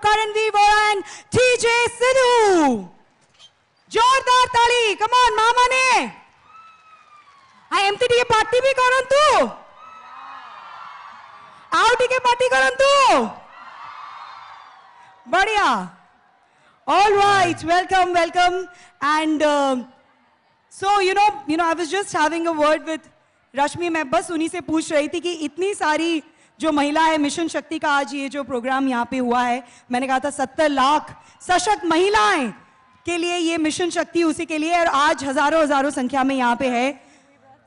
Karanveer Vohra and TJ Sidhu. जोरदार ताली, come on मामा ने. हाँ एमती टी के पार्टी भी करन तू. आओ टी के पार्टी करन तू. बढ़िया. All right, welcome, welcome, and so you know, I was just having a word with रश्मि. मैं बस उन्हीं से पूछ रही थी कि इतनी सारी जो महिला है मिशन शक्ति का आज ये जो प्रोग्राम यहाँ पे हुआ है, मैंने कहा था 70 लाख सशक्त महिलाएं के लिए ये मिशन शक्ति उसी के लिए, और आज हजारों संख्या में यहाँ पे है.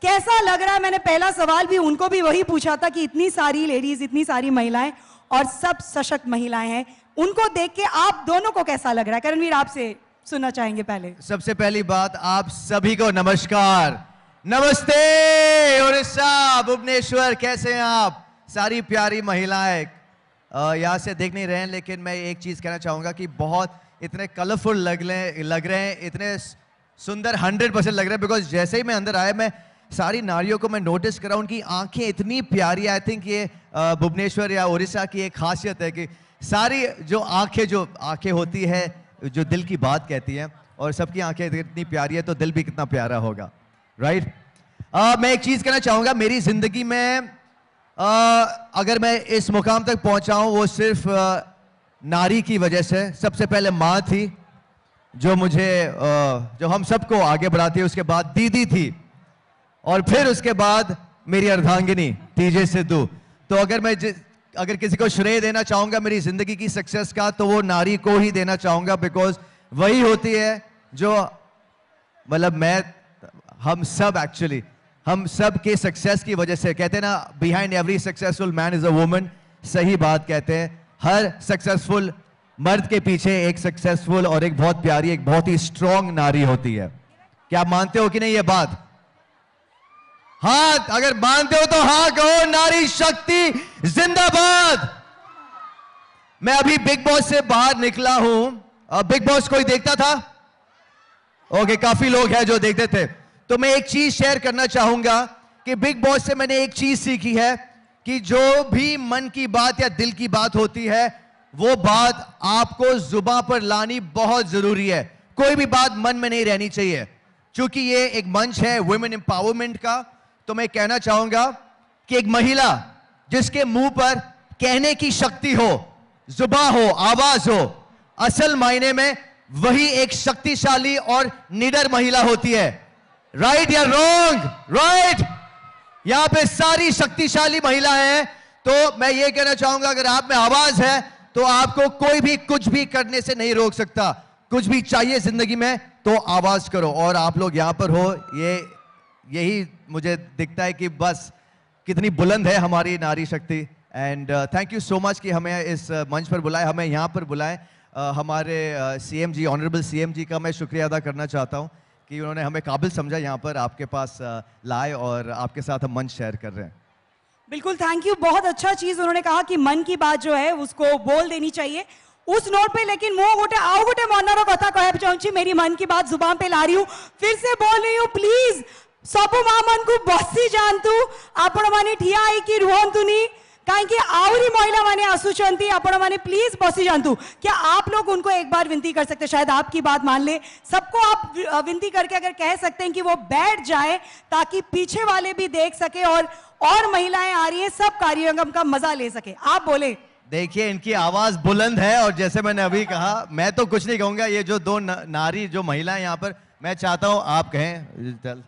कैसा लग रहा है? मैंने पहला सवाल भी उनको भी वही पूछा था कि इतनी सारी लेडीज, इतनी सारी महिलाएं और सब सशक्त महिलाएं हैं, उनको देख के आप दोनों को कैसा लग रहा है? करणवीर आपसे सुनना चाहेंगे पहले. सबसे पहली बात, आप सभी को नमस्कार, नमस्ते. उड़ीसा, भुवनेश्वर, कैसे हैं आप? सारी प्यारी महिलाएं यहाँ से देख नहीं रहे हैं, लेकिन मैं एक चीज कहना चाहूंगा कि बहुत इतने कलरफुल लग रहे हैं, इतने सुंदर 100% लग रहे हैं. बिकॉज जैसे ही मैं अंदर आया, मैं सारी नारियों को मैं नोटिस कर रहा हूं, उनकी आंखें इतनी प्यारी. आई थिंक ये भुवनेश्वर या उड़ीसा की एक खासियत है कि सारी जो आंखें होती है जो दिल की बात कहती हैं, और सबकी आंखें इतनी प्यारी है तो दिल भी कितना प्यारा होगा, राइट? मैं एक चीज कहना चाहूंगा, मेरी जिंदगी में अगर मैं इस मुकाम तक पहुंचा हूं वो सिर्फ नारी की वजह से. सबसे पहले माँ थी जो मुझे जो हम सबको आगे बढ़ाती है, उसके बाद दीदी थी, और फिर उसके बाद मेरी अर्धांगिनी टीजे सिद्धू. तो अगर किसी को श्रेय देना चाहूंगा मेरी जिंदगी की सक्सेस का, तो वो नारी को ही देना चाहूंगा. बिकॉज वही होती है जो मतलब हम सब के सक्सेस की वजह से, कहते हैं ना, behind every successful man is a woman. सही बात कहते हैं. हर सक्सेसफुल मर्द के पीछे एक सक्सेसफुल और एक बहुत प्यारी, एक बहुत ही स्ट्रांग नारी होती है. क्या आप मानते हो कि नहीं ये बात? हाँ, अगर मानते हो तो हाँ कहो. नारी शक्ति जिंदाबाद. मैं अभी बिग बॉस से बाहर निकला हूं. बिग बॉस कोई देखता था? ओके, काफी लोग हैं जो देखते थे. तो मैं एक चीज शेयर करना चाहूंगा कि बिग बॉस से मैंने एक चीज सीखी है कि जो भी मन की बात या दिल की बात होती है, वो बात आपको जुबान पर लानी बहुत जरूरी है. कोई भी बात मन में नहीं रहनी चाहिए. क्योंकि ये एक मंच है वुमेन एम्पावरमेंट का, तो मैं कहना चाहूंगा कि एक महिला जिसके मुंह पर कहने की शक्ति हो, जुबान हो, आवाज हो, असल मायने में वही एक शक्तिशाली और निडर महिला होती है. राइट या रॉन्ग? राइट. यहां पे सारी शक्तिशाली महिला हैं. तो मैं ये कहना चाहूंगा, अगर आप में आवाज है तो आपको कोई भी कुछ भी करने से नहीं रोक सकता. कुछ भी चाहिए जिंदगी में तो आवाज करो. और आप लोग यहां पर हो, यही मुझे दिखता है कि बस कितनी बुलंद है हमारी नारी शक्ति. And thank you so much कि हमें इस मंच पर बुलाए, हमें यहाँ पर बुलाए. हमारे सीएम जी, ऑनरेबल सीएम जी का मैं शुक्रिया अदा करना चाहता हूँ कि उन्होंने हमें काबिल समझा, यहाँ पर आपके पास लाए और आपके साथ हम मंच शेयर कर रहे हैं. बिल्कुल, थैंक यू. बहुत अच्छा चीज उन्होंने कहा कि मन की बात जो है उसको बोल देनी चाहिए उस नोट पे. लेकिन मो गोटे आउ गोटे मनर कथा कहब चाहूँगी, मेरी मन की बात जुबान पे ला रही हूँ, फिर से बोल रही हूँ. प्लीज सबु माँ मन को बसी जातु, आपण मैंने ठिया होइकी रुहतुनी, कहीं आहरी महिला माने आसुचंती, आपण माने प्लीज बसी जातु. क्या आप लोग उनको एक बार विनती कर सकते हैं? शायद आपकी बात मान ले. सबको आप विनती करके अगर कह सकते हैं कि वो बैठ जाए, ताकि पीछे वाले भी देख सके और महिलाएं आ रही हैं, सब कार्यक्रम का मजा ले सके. आप बोले. देखिए, इनकी आवाज बुलंद है, और जैसे मैंने अभी कहा, मैं तो कुछ नहीं कहूंगा. ये जो दो नारी जो महिलाएं यहाँ पर, मैं चाहता हूं आप कहें.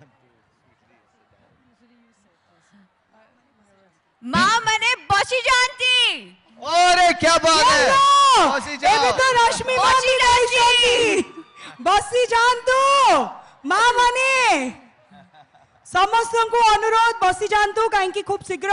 माँ मने बसी जानती. अरे क्या बात है. रश्मि बसी जानतु माँ माने समस्त को अनुरोध बसी जानतु, कहीं खूब शीघ्र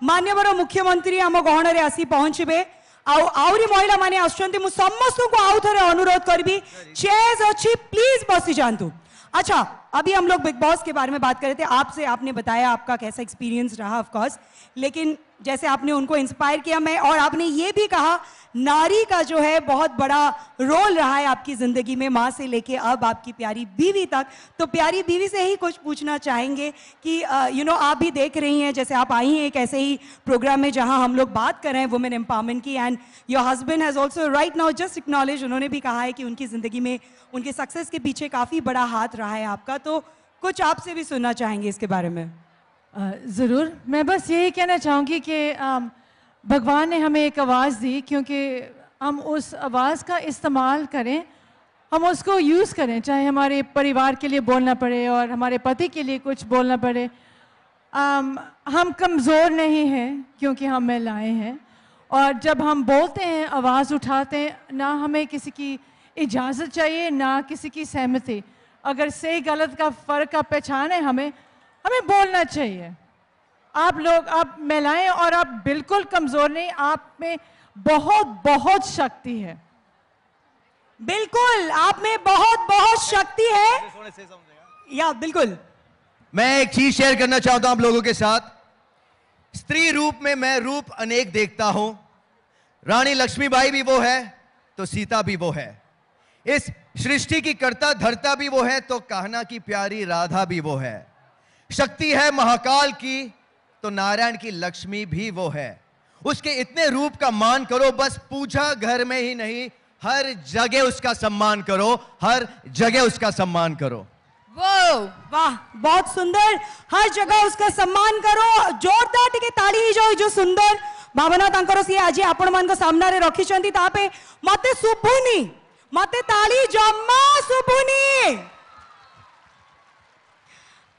माननीय मुख्यमंत्री आम गहन में आसी पहुंचे. आहरी महिला माने आसुचंती, मु समस्त को आउ थरे अनुरोध करबी, चेयर्स अच्छी, प्लीज बसी जानतु. अच्छा, अभी हम लोग बिग बॉस के बारे में बात कर रहे थे, आपसे आपने बताया आपका कैसा एक्सपीरियंस रहा ऑफ कोर्स, लेकिन जैसे आपने उनको इंस्पायर किया मैं, और आपने ये भी कहा नारी का जो है बहुत बड़ा रोल रहा है आपकी ज़िंदगी में, माँ से लेके अब आपकी प्यारी बीवी तक। तो प्यारी बीवी से ही कुछ पूछना चाहेंगे कि आप भी देख रही हैं, जैसे आप आई हैं एक ऐसे ही प्रोग्राम में जहां हम लोग बात कर रहे हैं वुमेन एम्पावरमेंट की, and your husband has also right now just acknowledge, उन्होंने भी कहा है कि उनकी ज़िंदगी में उनके सक्सेस के पीछे काफ़ी बड़ा हाथ रहा है आपका। तो कुछ आपसे भी सुनना चाहेंगे इसके बारे में। ज़रूर, मैं बस यही कहना चाहूँगी कि भगवान ने हमें एक आवाज़ दी, क्योंकि हम उस आवाज़ का इस्तेमाल करें, हम उसको यूज़ करें, चाहे हमारे परिवार के लिए बोलना पड़े और हमारे पति के लिए कुछ बोलना पड़े। हम कमज़ोर नहीं हैं क्योंकि हम महिलाएं हैं, और जब हम बोलते हैं, आवाज़ उठाते हैं, ना हमें किसी की इजाज़त चाहिए ना किसी की सहमति। अगर सही गलत का फ़र्क आप पहचान है, हमें बोलना चाहिए। आप लोग, आप महिलाएं, और आप बिल्कुल कमज़ोर नहीं, आप में बहुत बहुत शक्ति है। बिल्कुल, आप में बहुत बहुत शक्ति है। या बिल्कुल, मैं एक चीज शेयर करना चाहता हूं आप लोगों के साथ। स्त्री रूप में मैं रूप अनेक देखता हूं। रानी लक्ष्मीबाई भी वो है तो सीता भी वो है, इस सृष्टि की कर्ता धर्ता भी वो है तो कान्हा की प्यारी राधा भी वो है। शक्ति है महाकाल की तो नारायण की लक्ष्मी भी वो है। उसके इतने रूप का मान करो, बस पूजा घर में ही नहीं, हर जगह उसका सम्मान करो, हर जगह उसका सम्मान करो। वो वाह, बहुत सुंदर, हर जगह उसका सम्मान करो। जोरदार टिके ताली जो सुंदर भावना तांकर सी आज आपण मान सामना रे रखिछंती, तापे मते सुभुनी, मते ताली जम्मा सुभुनी।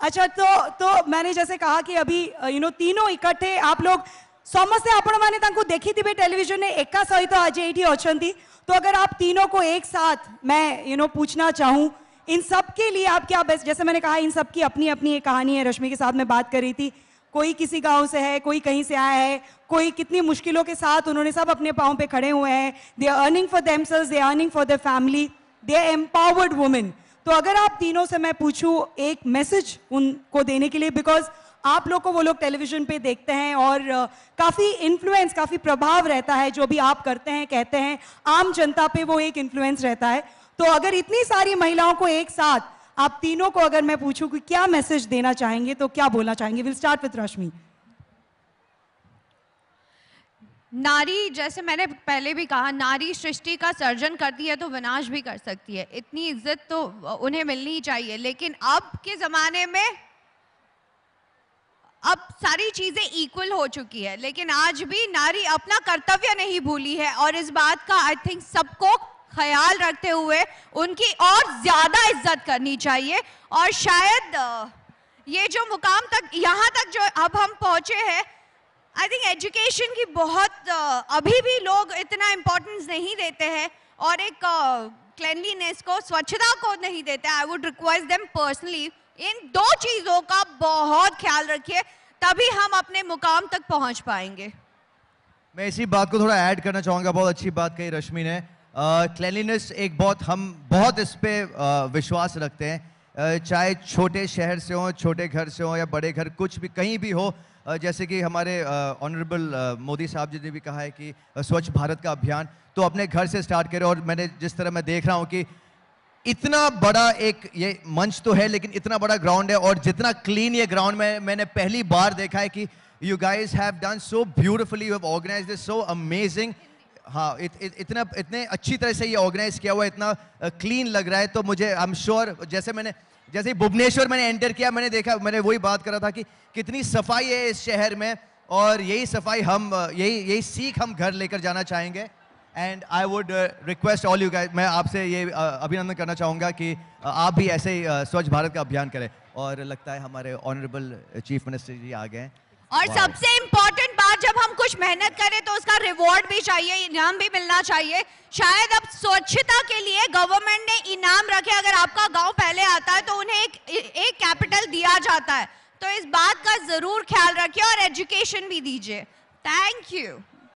अच्छा, तो मैंने जैसे कहा कि अभी तीनों इकट्ठे आप लोग समस्ते आपण माने तांको देखी थी टेलीविजन ने एका सहित आज एठी अछंती, तो अगर आप तीनों को एक साथ मैं पूछना चाहूं, इन सब के लिए आप क्या बेस्ट, जैसे मैंने कहा इन सब की अपनी अपनी एक कहानी है। रश्मि के साथ मैं बात कर रही थी, कोई किसी गांव से है, कोई कहीं से आया है, कोई कितनी मुश्किलों के साथ उन्होंने सब अपने पांव पे खड़े हुए हैं। They are earning for themselves, they are earning for their family, they are empowered women. तो अगर आप तीनों से मैं पूछूं एक मैसेज उनको देने के लिए, बिकॉज आप लोग को वो लोग टेलीविजन पे देखते हैं और काफ़ी इन्फ्लुएंस, काफ़ी प्रभाव रहता है जो भी आप करते हैं, कहते हैं, आम जनता पे वो एक इन्फ्लुएंस रहता है। तो अगर इतनी सारी महिलाओं को एक साथ आप तीनों को अगर मैं पूछूं कि क्या मैसेज देना चाहेंगे तो क्या बोलना चाहेंगे? विल स्टार्ट विद रश्मि। नारी, जैसे मैंने पहले भी कहा, नारी सृष्टि का सर्जन करती है तो विनाश भी कर सकती है। इतनी इज्जत तो उन्हें मिलनी चाहिए, लेकिन अब के ज़माने में अब सारी चीज़ें इक्वल हो चुकी है, लेकिन आज भी नारी अपना कर्तव्य नहीं भूली है, और इस बात का आई थिंक सबको ख्याल रखते हुए उनकी और ज़्यादा इज्जत करनी चाहिए। और शायद ये जो मुकाम तक, यहाँ तक जो अब हम पहुँचे हैं, आई थिंक एजुकेशन की बहुत अभी भी लोग इतना इम्पोर्टेंस नहीं देते हैं, और एक क्लेanलीनेस को, स्वच्छता को नहीं देते। I would request them personally, इन दो चीज़ों का बहुत ख्याल रखिए, तभी हम अपने मुकाम तक पहुंच पाएंगे। मैं इसी बात को थोड़ा ऐड करना चाहूँगा, बहुत अच्छी बात कही रश्मि ने। क्लेanलीनेस एक हम बहुत इस पे विश्वास रखते हैं, चाहे छोटे शहर से हो, छोटे घर से हो या बड़े घर, कुछ भी कहीं भी हो। जैसे कि हमारे ऑनरेबल मोदी साहब जी ने भी कहा है कि स्वच्छ भारत का अभियान तो अपने घर से स्टार्ट करें। और मैंने जिस तरह मैं देख रहा हूँ कि इतना बड़ा एक ये मंच तो है, लेकिन इतना बड़ा ग्राउंड है, और जितना क्लीन ये ग्राउंड में मैंने पहली बार देखा है कि you guys have done so beautifully, you have organised this so amazing. हाँ, इतने अच्छी तरह से ये ऑर्गेनाइज किया हुआ है, इतना क्लीन लग रहा है। तो मुझे आई एम श्योर, जैसे भुवनेश्वर मैंने एंटर किया, मैंने देखा, मैंने वही बात कर रहा था कि कितनी सफाई है इस शहर में, और यही सफाई यही सीख हम घर लेकर जाना चाहेंगे। And I would request all you guys, मैं आपसे ये अभिनंदन करना चाहूँगा कि आप भी ऐसे ही स्वच्छ भारत का अभियान करें। और लगता है हमारे ऑनरेबल चीफ मिनिस्टर जी आ गए हैं। और सबसे इम्पोर्टेंट बात, जब हम कुछ मेहनत करें तो उसका रिवॉर्ड भी चाहिए, इनाम भी मिलना चाहिए। शायद अब स्वच्छता के लिए गवर्नमेंट ने इनाम रखे, अगर आपका गांव पहले आता है तो उन्हें एक कैपिटल दिया जाता है। तो इस बात का जरूर ख्याल रखिए और एजुकेशन भी दीजिए। Thank you.